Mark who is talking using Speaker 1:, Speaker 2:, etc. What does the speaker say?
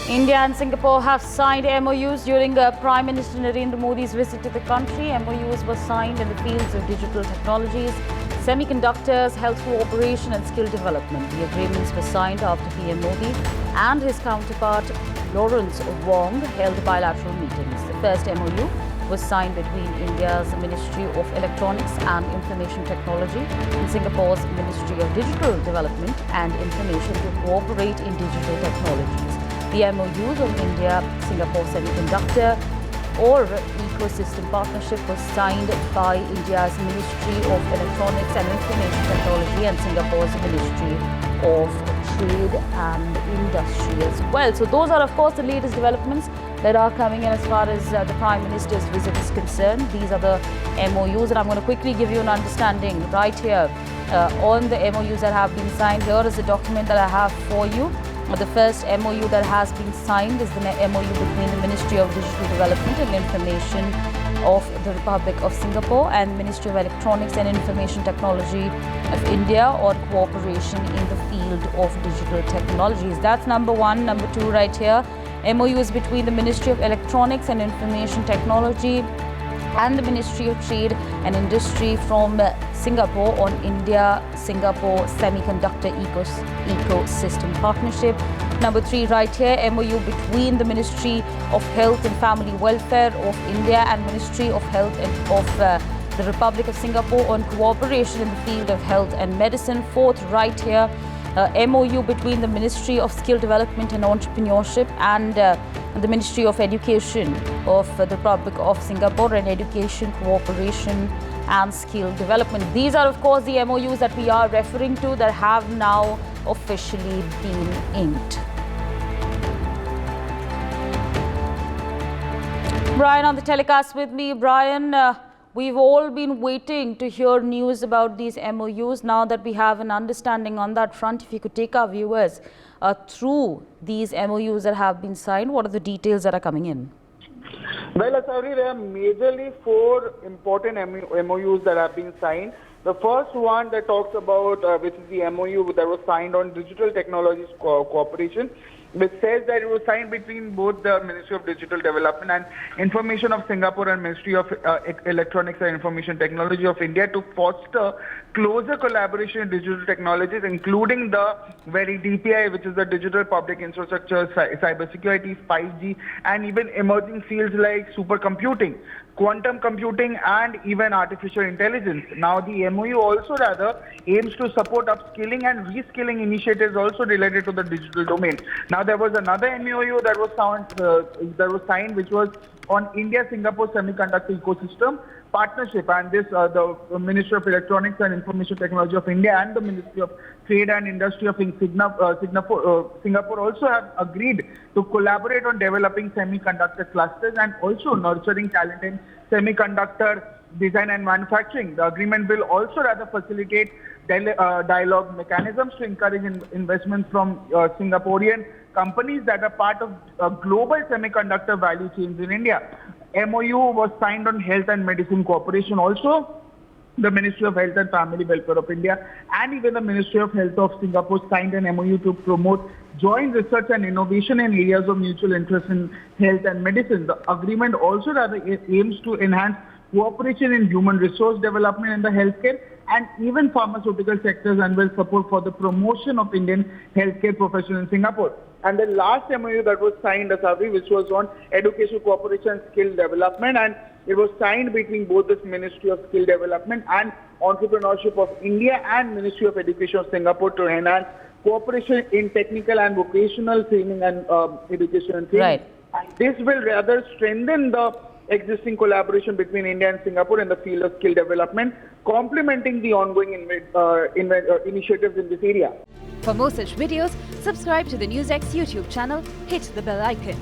Speaker 1: India and Singapore have signed MOUs during Prime Minister Narendra Modi's visit to the country. MOUs were signed in the fields of digital technologies, semiconductors, health cooperation and skill development. The agreements were signed after PM Modi and his counterpart Lawrence Wong held bilateral meetings. The first MOU was signed between India's Ministry of Electronics and Information Technology and Singapore's Ministry of Digital Development and Information to cooperate in digital technologies. The MOUs of India-Singapore Semiconductor or Ecosystem Partnership was signed by India's Ministry of Electronics and Information Technology and Singapore's Ministry of Trade and Industry as well. So those are, of course, the latest developments that are coming in as far as the Prime Minister's visit is concerned. These are the MOUs, and I'm going to quickly give you an understanding right here on the MOUs that have been signed. Here is the document that I have for you. The first MOU that has been signed is the MOU between the Ministry of Digital Development and Information of the Republic of Singapore and Ministry of Electronics and Information Technology of India on cooperation in the field of digital technologies. That's number one. Number two right here, MOUs between the Ministry of Electronics and Information Technology and the Ministry of Trade and Industry from Singapore on India-Singapore Semiconductor Ecosystem Partnership. Number three right here, MOU between the Ministry of Health and Family Welfare of India and Ministry of Health of the Republic of Singapore on cooperation in the field of health and medicine. Fourth right here, MOU between the Ministry of Skill Development and Entrepreneurship and the Ministry of Education of the Republic of Singapore and Education Cooperation and Skill Development. These are, of course, the MOUs that we are referring to that have now officially been inked. Brian on the telecast with me. Brian, we've all been waiting to hear news about these MOUs. Now that we have an understanding on that front, if you could take our viewers through these MOUs that have been signed, what are the details that are coming in?
Speaker 2: Well, Asawari, there are majorly four important MOUs that have been signed. The first one that talks about, which is the MOU that was signed on digital technologies cooperation, which says that it was signed between both the Ministry of Digital Development and Information of Singapore and Ministry of Electronics and Information Technology of India to foster closer collaboration in digital technologies, including the very DPI, which is the digital public infrastructure, cybersecurity, 5G, and even emerging fields like supercomputing, quantum computing, and even artificial intelligence. Now, the MOU also aims to support upskilling and reskilling initiatives also related to the digital domain. Now, there was another MOU that was signed, which was on India-Singapore Semiconductor Ecosystem Partnership, and this the Ministry of Electronics and Information Technology of India and the Ministry of Trade and Industry of Singapore also have agreed to collaborate on developing semiconductor clusters and also nurturing talent in semiconductor design and manufacturing. The agreement will also facilitate dialogue mechanisms to encourage investments from Singaporean companies that are part of global semiconductor value chains in India. MOU was signed on health and medicine cooperation also. The Ministry of Health and Family Welfare of India and even the Ministry of Health of Singapore signed an MOU to promote joint research and innovation in areas of mutual interest in health and medicine. The agreement also aims to enhance cooperation in human resource development in the healthcare and even pharmaceutical sectors and will support for the promotion of Indian healthcare professionals in Singapore. And the last MOU that was signed, Asawari, which was on education cooperation and skill development, and it was signed between both the Ministry of Skill Development and Entrepreneurship of India and Ministry of Education of Singapore to enhance cooperation in technical and vocational training and education and training.
Speaker 1: Right.
Speaker 2: And this will rather strengthen the existing collaboration between India and Singapore in the field of skill development, complementing the ongoing initiatives in this area.
Speaker 3: For more such videos, subscribe to the NewsX YouTube channel, hit the bell icon.